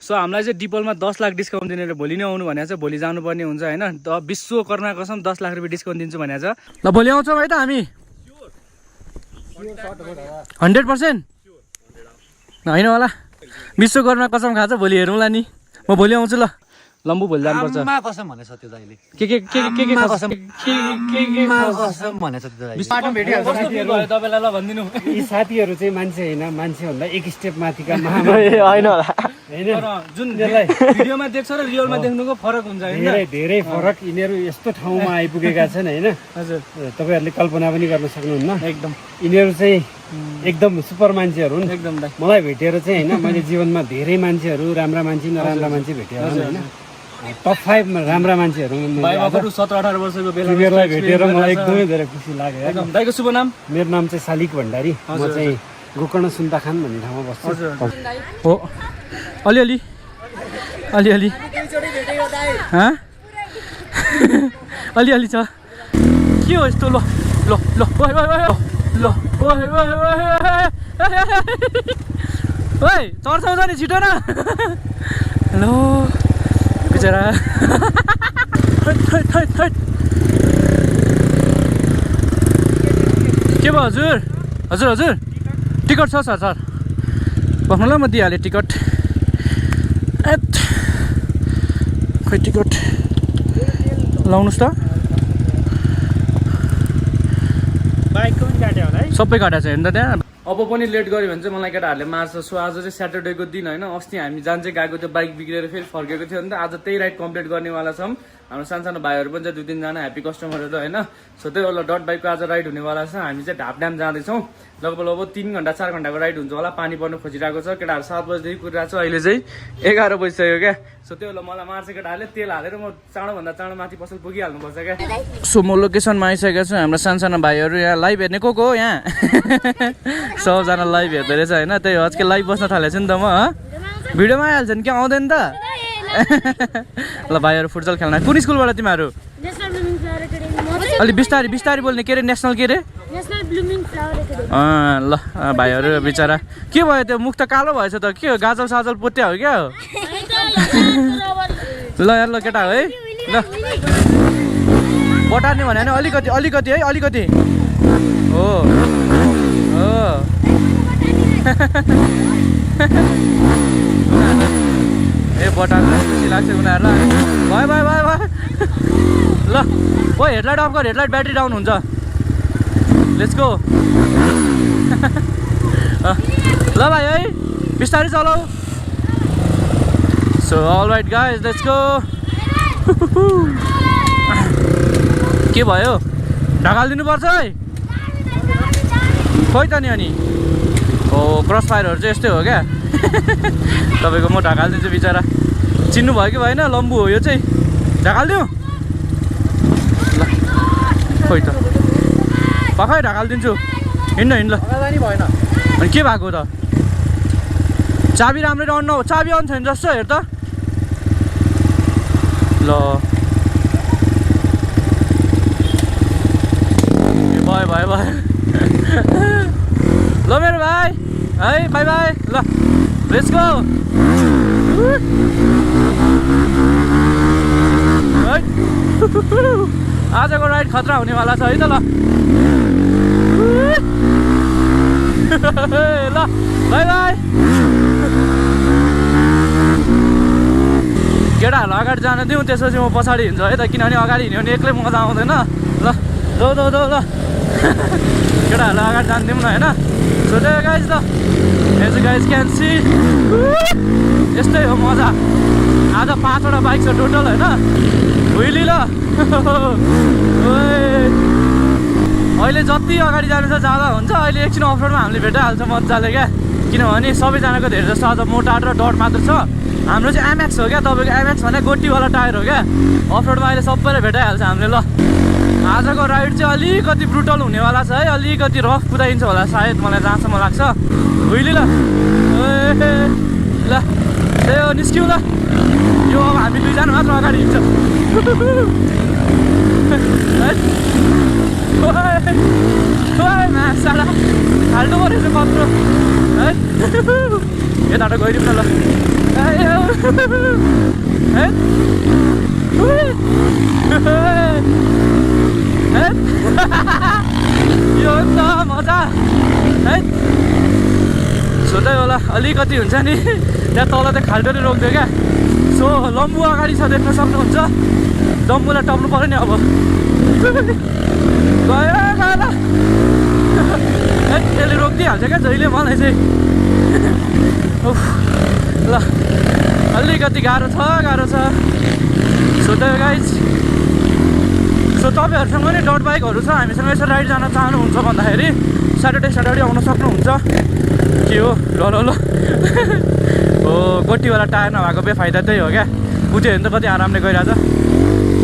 so हामीलाई चाहिँ diploma 10 lakh discount दिने भोलि नै आउनु भनेको छ भोलि जानुपर्ने हुन्छ हैन विश्वकर्मा कसम 10 लाख रुपैयाँ डिस्काउन्ट दिन्छु भनेको छ ल भोलि आउँछौँ है त हामी 100% हैन होला विश्वकर्मा कसम खान्छ भोलि हेरौँला नि म भोलि आउँछु ल लम्बु भोलि जानुपर्छ आमा कसम भनेछ त्यो दाइले के कसम कसम भनेछ त्यो दाइले बाटो भेटिहाल्छ साथीहरु तपाईलाई ल भन्दिनु यी साथीहरु चाहिँ मान्छे हैन मान्छे भन्दा एक स्टेप माथिका महामानव हैन होला हैन तर जुन भिडियोमा देख्छ र रियलमा देख्नुको फरक हुन्छ हैन धेरै धेरै फरक यिनीहरु यस्तो ठाउँमा आइपुगेका छन् हैन हजुर तपाईहरुले कल्पना पनि गर्न सक्नुहुन्न एकदम यिनीहरु चाहिँ एकदम सुपर मान्छेहरु हुन् एकदम दाइ मलाई भेटेर चाहिँ हैन मैले जीवनमा धेरै मान्छेहरु राम्रा मान्छे नराम्रा मान्छे भेटेँ हैन टप 5 मा राम्रा मान्छेहरु बाइबाको 17-18 वर्षको बेला तिनीहरुलाई भेटेर मलाई एकदमै धेरै खुसी लाग्यो एकदम दाइको शुभ नाम मेरो नाम चाहिँ शालिक भण्डारी म चाहिँ गोकर्ण सुन्ताखान भन्ने ठाउँमा बस्छु हो अलिअलि अलिअलि अलिअलि छ के हो यस्तो ल ल ल ल ओइ चर्चाउँछ नि छिटो न हेलो बिचरा के भयो हजुर हजुर हजुर टिकट छ सर सर बस्नुलाई म दिइहालेँ टिकट खोइ टिकट लाउनुहोस् त बाइकको पनि काट्यो होला है सबै काटेको छ हेर्नु त त्यहाँ अब पनि लेट गऱ्यो भने चाहिँ मलाई केटाहरूले मार्छ सो आज चाहिँ स्याटरडेको दिन होइन अस्ति हामी जान चाहिँ गएको त्यो बाइक बिग्रेर फेरि फर्केको थियो नि त आज त्यही राइड कम्प्लिट गर्नेवाला छौँ हाम्रो सानो भाइहरू पनि छ 2-3 जना ह्याप्पी कस्टमरहरू होइन सो त्यही होला डट बाइकको आज राइड हुनेवाला छ हामी चाहिँ ढाप ड्याम जाँदैछौँ लगभग 3 घन्टा 4 घन्टाको राइड हुन्छ होला पानी पर्नु खोजिरहेको छ केटाहरू 7 बजीदेखि कुदिरहेको छ अहिले चाहिँ 11 बजिसक्यो क्या सो त्यो होला मलाई मार्छ केटाहरूले तेल हालेर म चाँडोभन्दा चाँडो माथि पसल पुगिहाल्नुपर्छ क्या सो म लोकेसनमा आइसकेको छु हाम्रो सानो भाइहरू यहाँ लाइभ हेर्ने को हो यहाँ सबजना लाइभ हेर्दो रहेछ होइन त्यही हो आजकल लाइभ बस्न थालेको छु नि त म भिडियोमा आइहाल्छ नि क्या आउँदैन त ल भाइहरू फुटबल खेल्न कुन स्कुलबाट तिमीहरू अलि बिस्तारी बिस्तारी बोल्ने के अरे नेसनल के अरे ल भाइहरू बिचरा के भयो त्यो मुख त कालो भएछ त के हो गाजल साजल पोत्या हो क्या हो ल यार ल केटा हो है ल बटार्ने भन्यो भने अलिकति अलिकति है अलिकति हो हो ए बटार्नु खुसी लाग्छ उनीहरूलाई भयो भयो भयो भयो ल ओ हेडलाइट अफ गर हेडलाइट ब्याट्री डाउन हुन्छ लेट्स गो ल भाइ है बिस्तारै चलाऊ so all right guys let's go के भयो ढकालिदिनु पर्छ है खोइ त नि अनि हो क्रस फायरहरू चाहिँ यस्तै हो क्या तपाईँको म ढकालिदिन्छु बिचरा चिन्नु भयो कि भएन लम्बु हो यो चाहिँ ढकालिदिउँ ल खोइ त पक्कै ढकालिदिन्छु हिँड्न हिँड्न ल भएन अनि के भएको त चाबी राम्ररी अन चाबी अन छैन जस्तो हेर त ल भयो भयो भयो ल मेरो भाइ है बाई बाई ल लेट्स गो आजको राइड खतरा हुनेवाला छ है त ल ल बाई बाई केटाहरूलाई अगाडि जान दिउँ त्यसपछि म पछाडि हिँड्छु है त किनभने अगाडि हिँड्यो भने एक्लै मजा आउँदैन ल ल ल ल ल केटाहरूलाई अगाडि जान दिउँ न होइन सो त्यही गाइज ल एज गाइज क्यान सी यस्तै हो मजा आज 5वटा बाइक छ टोटल होइन भुइली ल अहिले जति अगाडि जानु छ जाँदा हुन्छ अहिले एकछिन अफरोडमा हामीले भेटाइहाल्छ मजाले क्या किनभने सबैजनाको धेरै जस्तो आज मोटा र डट मात्र छ हाम्रो चाहिँ एमएक्स हो क्या तपाईँको एमएक्स भने गोटीवाला टायर हो क्या अफरोडमा अहिले सबैले भेटाइहाल्छ हामीले ल आजको राइड चाहिँ अलिकति ब्रुटल हुनेवाला छ है अलिकति रफ कुदाइन्छ होला सायद मलाई जहाँसम्म लाग्छ भुइली ल ल त्यही हो निस्क्यौँ ल यो अब हामी 2 जना मात्र अगाडि हिँड्छ माछा फाल्टो परेछ कत्रो है यताबाट गइदिउँ न ल यो त मजा है सोधै होला अलिकति हुन्छ नि त्यहाँ तल चाहिँ खाल्टोले रोक्दियो क्या सो लम्बु अगाडि छ देख्न सक्नुहुन्छ डम्बुलाई टप्नु पऱ्यो नि अब गयो गाला त्यसले रोकिदिइहाल्छ क्या जहिले मलाई चाहिँ ल अलिकति गाह्रो छ सो त गाइज सो तपाईँहरूसँग नि डट बाइकहरू छ हामीसँग यसो राइड जान चाहनुहुन्छ भन्दाखेरि स्याटरडे आउन सक्नुहुन्छ के हो ल हो गोटीवाला टायर नभएको बेफाइदा त्यही हो क्या बुझ्यो भने त कति आरामले गइरहेछ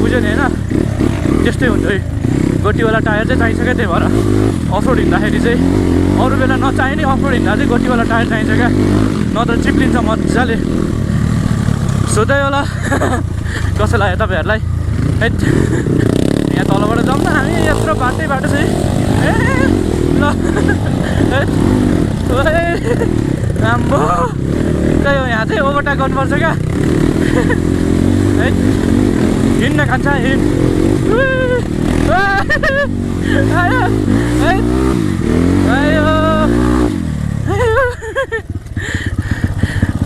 बुझ्यो नि होइन त्यस्तै हुन्छ है गोटीवाला टायर चाहिँ चाहिन्छ क्या त्यही भएर अफरोड हिँड्दाखेरि चाहिँ अरू बेला नचाहिने अफरोड हिँड्दा चाहिँ गोटीवाला टायर चाहिन्छ क्या नत्र चिप्लिन्छ मजाले सोधै होला कसो लाग्यो तपाईँहरूलाई है यहाँ तलबाट जाउँ न हामी यत्रो बाटो चाहिँ ए ल आम्बो त्यही हो यहाँ चाहिँ ओभरटेक गर्नुपर्छ क्या है हिँड्न खान्छ हिँड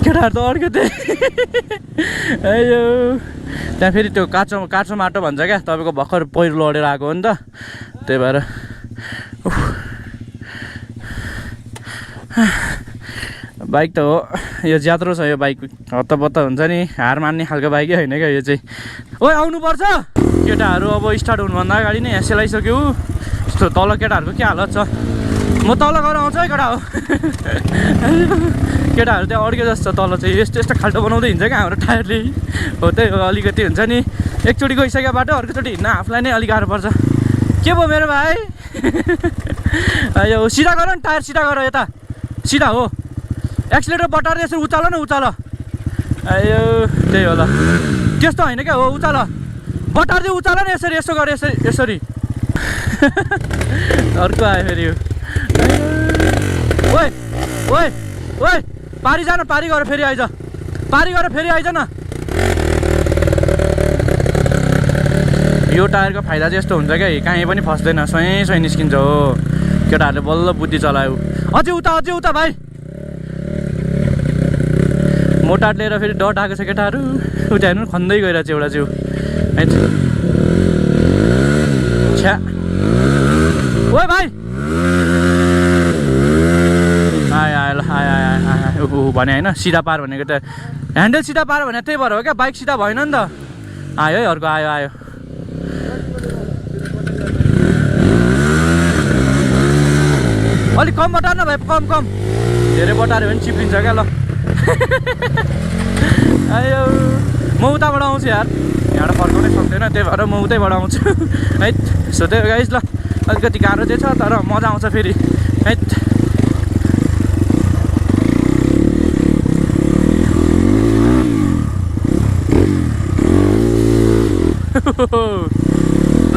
केटाहरू त अड्क्यो त्यही अयो त्यहाँ फेरि त्यो काँचो माटो भन्छ क्या तपाईँको भर्खर पहिरो लडेर आएको हो नि त त्यही भएर बाइक त हो यो ज्यात्रो छ यो बाइक हत्तपत्त हुन्छ नि हार मान्ने खालको बाइकै होइन क्या यो चाहिँ ओइ आउनुपर्छ केटाहरू अब स्टार्ट हुनुभन्दा अगाडि नै यहाँ सेलाइसक्यो यस्तो तल केटाहरूको के हालत छ म तल गएर आउँछु है केटा हो केटाहरू त्यहाँ अड्के जस्तो तल चाहिँ यस्तो खाल्टो बनाउँदै हिँड्छ क्या हाम्रो टायरले हो त्यही हो अलिकति हुन्छ नि एकचोटि गइसक्यो बाटो अर्कोचोटि हिँड्न आफूलाई नै अलिक गाह्रो पर्छ के भयो मेरो भाइ यो सिधा गर नि टायर सिधा गर यता सिधा हो एक्सिलेटर बटाएर यसरी उचाल न उचाल अयो त्यही होला त्यस्तो होइन क्या हो उचाल बटार्दै उचाल न यसरी यसो गर यसरी अर्को आयो फेरि यो ओइ ओइ ओइ पारी जा न पारी गरेर फेरि आइज पारी गरेर फेरि आइज न यो टायरको फाइदा चाहिँ यस्तो हुन्छ क्या कहीँ पनि फस्दैन स्वयं निस्किन्छ हो केटाहरूले बल्ल बुद्धि चलायो अझै उता भाइ मोटार लिएर फेरि डट आएको छ केटाहरू उता हेर्नु खन्दै गइरहेको छ एउटा जिउ है छ्या ओइ भाइ आयो ल आयो भने होइन सिधा पार भनेको त ह्यान्डल सिधा पार भने त्यही भएर हो क्या बाइक सिधा भएन नि त आयो है अर्को आयो अलिक कम बटार न भाइ कम धेरै बटार्यो भने चिप्लिन्छ क्या ल आयो म उताबाट आउँछु यार यहाँबाट फर्काउनै सक्दैन त्यही भएर म उतैबाट आउँछु है सोधै गाइस ल अलिकति गाह्रो चाहिँ छ तर मजा आउँछ फेरि है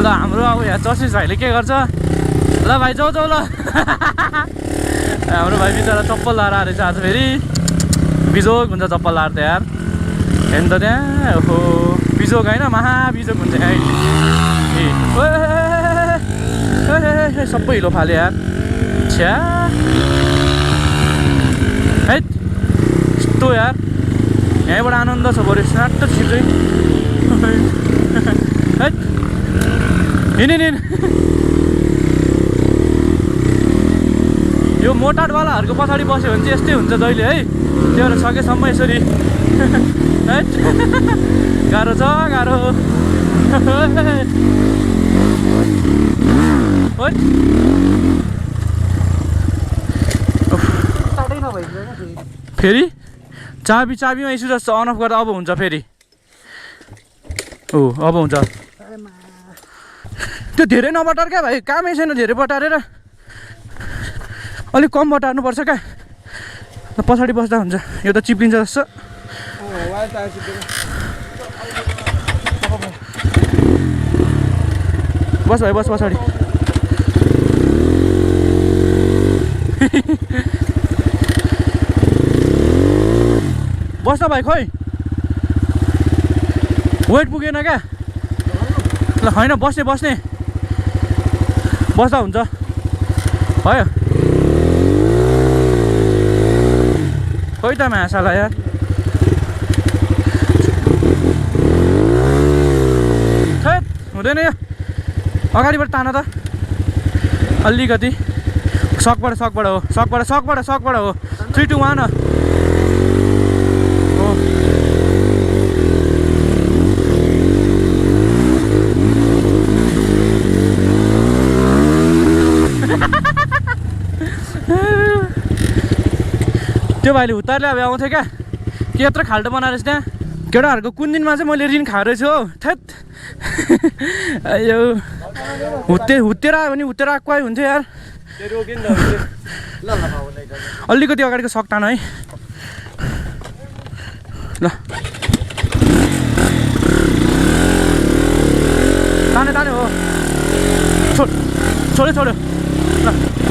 ल हाम्रो अब यहाँ जसिस भाइले के गर्छ ल भाइ जाऊ ल हाम्रो भाइ बिचरा चप्पल लाएर आएछ आज फेरि बिजोग हुन्छ चप्पल लाएर त यार हेर्नु त त्यहाँ ओहो बिजोग होइन महाबिजोग हुन्छ यहाँ ए सबै हिलो फाल्यो यार छ्या है यस्तो यार यहीँबाट आनन्द छ बरु स्नाट छिर्दै है हिँड यो मोटारवालाहरूको पछाडि बस्यो भने चाहिँ यस्तै हुन्छ जहिले है त्यो भएर सकेसम्म यसरी है गाह्रो छ गाह्रो फेरि चाबीमा इस्यु जस्तो अन अफ गर्दा अब हुन्छ फेरि अब हुन्छ त्यो धेरै नबटार क्या भाइ कामै छैन धेरै बटारेर अलिक कम बटार्नुपर्छ क्या पछाडि बस्दा हुन्छ यो त चिप्लिन्छ जस्तो बस भाइ बस पछाडि बस्दा भाइ खोइ वेट पुगेन क्या ल होइन बस्ने बस्दा हुन्छ भयो खोइ त माछालाई यार थेट हुँदैन यो अगाडिबाट तान त अलिकति सकबाट हो 3 2 1 हो त्यो भाइले उतारले अब आउँथ्यो क्या के यत्रो खाल्टो बनाएर त्यहाँ केटाहरूको कुन दिनमा चाहिँ मैले ऋण खाएर छु हौ थेट यो हुत्तेर आयो भने हुत्तेर आएको हुन्थ्यो यार अलिकति अगाडिको सक तान है ल ताने हो छोड्यो ल